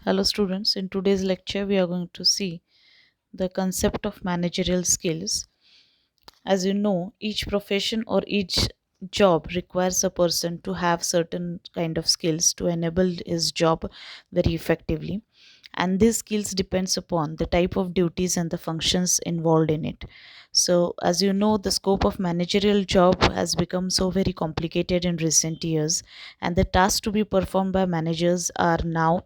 Hello, students. In today's lecture, we are going to see the concept of managerial skills. As you know, each profession or each job requires a person to have certain kind of skills to enable his job very effectively, and these skills depends upon the type of duties and the functions involved in it. So as you know, the scope of managerial job has become so very complicated in recent years, and the tasks to be performed by managers are now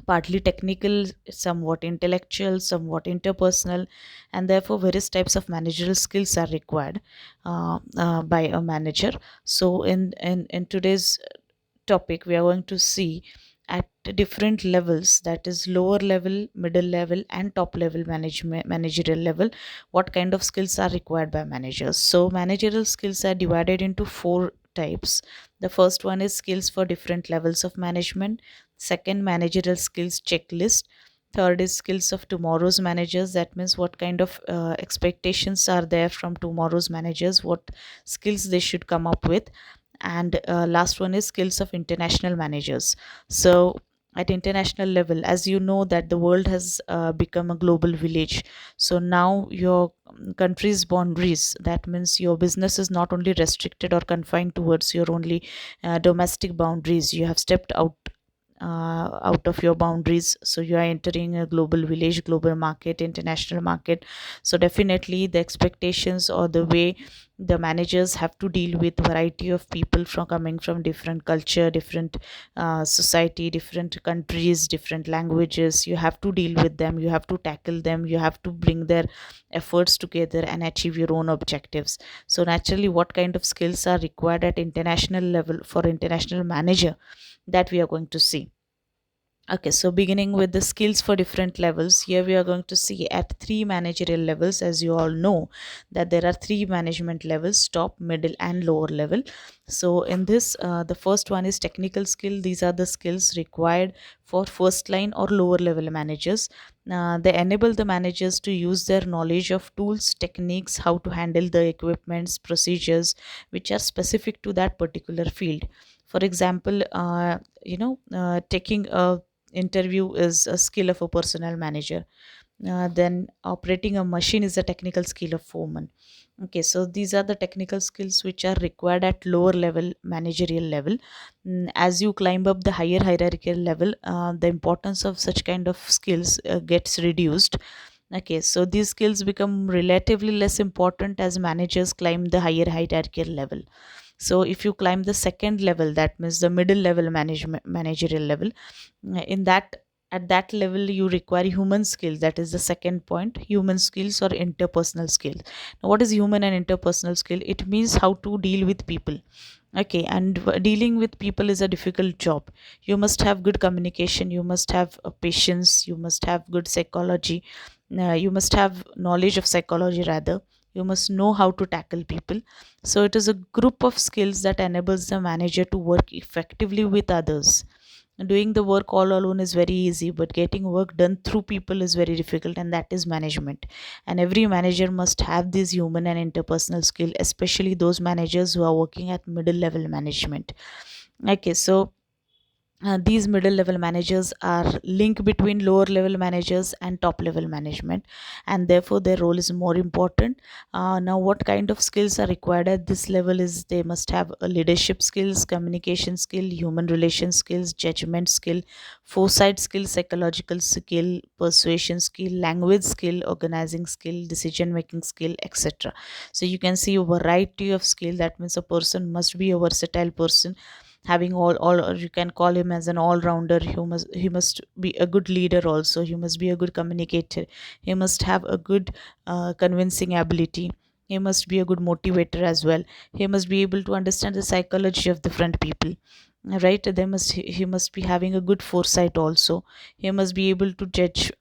partly technical, somewhat intellectual, somewhat interpersonal, and therefore various types of managerial skills are required by a manager. So, in today's topic, we are going to see at different levels, that is lower level, middle level, and top level management managerial level, what kind of skills are required by managers. So managerial skills are divided into four types. The first one is skills for different levels of management. Second, managerial skills checklist. Third is skills of tomorrow's managers. That means what kind of expectations are there from tomorrow's managers, what skills they should come up with. And last one is skills of international managers. So at international level, as you know, that the world has become a global village. So now your country's boundaries, that means your business is not only restricted or confined towards your only domestic boundaries. You have stepped out of your boundaries, so you are entering a global village, global market, international market. So definitely the expectations or the way the managers have to deal with variety of people from coming from different culture, different society, different countries, different languages. You have to deal with them, you have to tackle them, you have to bring their efforts together and achieve your own objectives. So naturally, what kind of skills are required at international level for international manager, that we are going to see. Okay, so beginning with the skills for different levels, here we are going to see at three managerial levels. As you all know, that there are three management levels: top, middle, and lower level. So in this, the first one is technical skill. These are the skills required for first line or lower level managers. They enable the managers to use their knowledge of tools, techniques, how to handle the equipments, procedures which are specific to that particular field. For example, taking a interview is a skill of a personnel manager. Then operating a machine is a technical skill of foreman. Okay, so these are the technical skills which are required at lower level, managerial level. As you climb up the higher hierarchical level, the importance of such kind of skills gets reduced. Okay, so these skills become relatively less important as managers climb the higher hierarchical level. So if you climb the second level, that means the middle level management managerial level, in that, at that level you require human skills. That is the second point: human skills or interpersonal skills. Now, what is human and interpersonal skill? It means how to deal with people. Okay, and dealing with people is a difficult job. You must have good communication, you must have patience, you must have good psychology, you must have knowledge of psychology rather. You must know how to tackle people. So it is a group of skills that enables the manager to work effectively with others. Doing the work all alone is very easy, but getting work done through people is very difficult, and that is management. And every manager must have this human and interpersonal skill, especially those managers who are working at middle level management. Okay, so these middle level managers are link between lower level managers and top level management, and therefore their role is more important. Now, what kind of skills are required at this level is they must have a leadership skills, communication skill, human relation skills, judgment skill, foresight skill, psychological skill, persuasion skill, language skill, organizing skill, decision making skill, etc. So you can see a variety of skill. That means a person must be a versatile person, having all, or you can call him as an all-rounder. He must be a good leader also, he must be a good communicator, he must have a good convincing ability, he must be a good motivator as well, he must be able to understand the psychology of different people, right? He must be having a good foresight also, he must be able to judge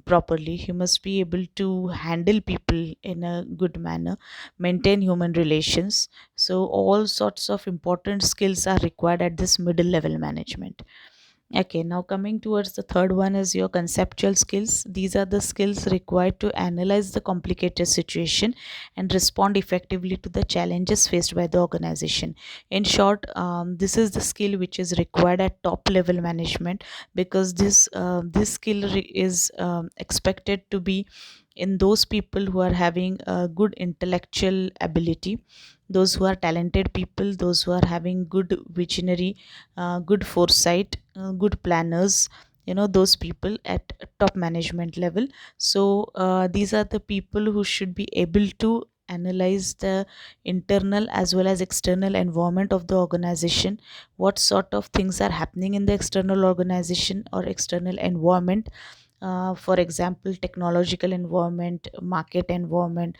properly, he must be able to handle people in a good manner, maintain human relations. So all sorts of important skills are required at this middle level management. Okay, now coming towards the third one is your conceptual skills. These are the skills required to analyze the complicated situation and respond effectively to the challenges faced by the organization. In short, this is the skill which is required at top level management, because this skill is expected to be in those people who are having a good intellectual ability, those who are talented people, those who are having good visionary, good foresight, good planners, those people at top management level. So these are the people who should be able to analyze the internal as well as external environment of the organization, what sort of things are happening in the external organization or external environment, for example technological environment, market environment,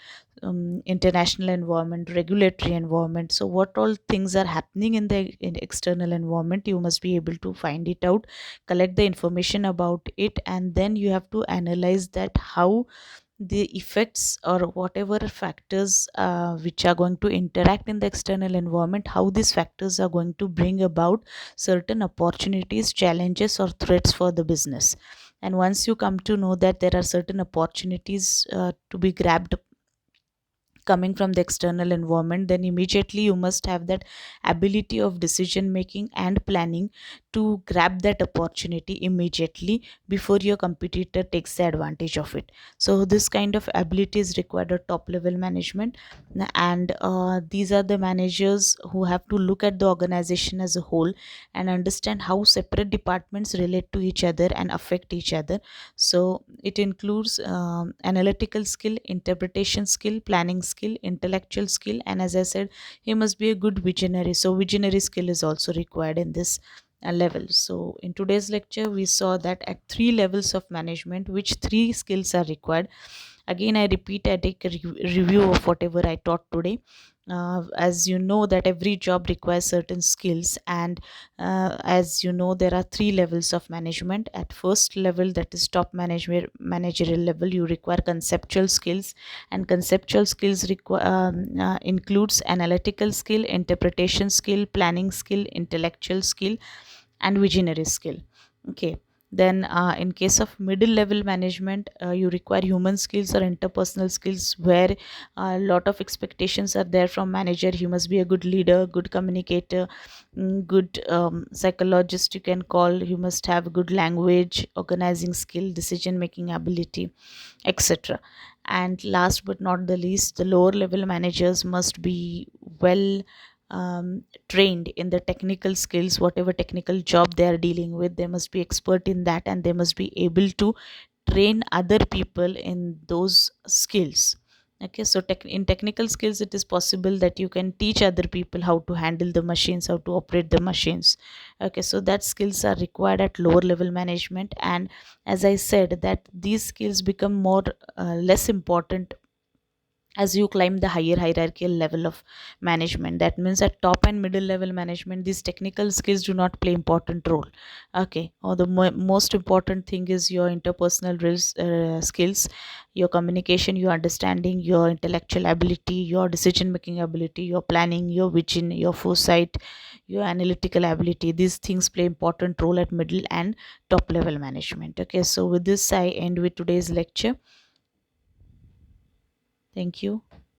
international environment, regulatory environment. So what all things are happening in external environment, you must be able to find it out, collect the information about it, and then you have to analyze that how the effects or whatever factors which are going to interact in the external environment, how these factors are going to bring about certain opportunities, challenges, or threats for the business. And once you come to know that there are certain opportunities to be grabbed coming from the external environment, then immediately you must have that ability of decision making and planning to grab that opportunity immediately before your competitor takes the advantage of it. So this kind of ability is required at top level management. And these are the managers who have to look at the organization as a whole and understand how separate departments relate to each other and affect each other. So it includes analytical skill, interpretation skill, planning skill, intellectual skill, and as I said, he must be a good visionary. So visionary skill is also required in this level. So in today's lecture we saw that at three levels of management which three skills are required. Again I repeat, I take a review of whatever I taught today. As you know that every job requires certain skills, and as you know there are three levels of management. At first level, that is top management managerial level, you require conceptual skills, and conceptual skills includes analytical skill, interpretation skill, planning skill, intellectual skill, and visionary skill. Okay, then in case of middle level management, you require human skills or interpersonal skills, where a lot of expectations are there from manager. You must be a good leader, good communicator, good psychologist you can call. You must have good language, organizing skill, decision making ability, etc. And last but not the least, the lower level managers must be well trained in the technical skills. Whatever technical job they are dealing with, they must be expert in that, and they must be able to train other people in those skills. Okay, so in technical skills it is possible that you can teach other people how to handle the machines, how to operate the machines. Okay, so that skills are required at lower level management. And as I said, that these skills become more less important as you climb the higher hierarchical level of management. That means at top and middle level management, these technical skills do not play important role. Okay, or the most important thing is your interpersonal skills, your communication, your understanding, your intellectual ability, your decision making ability, your planning, your vision, your foresight, your analytical ability. These things play important role at middle and top level management. Okay, so with this I end with today's lecture. Thank you.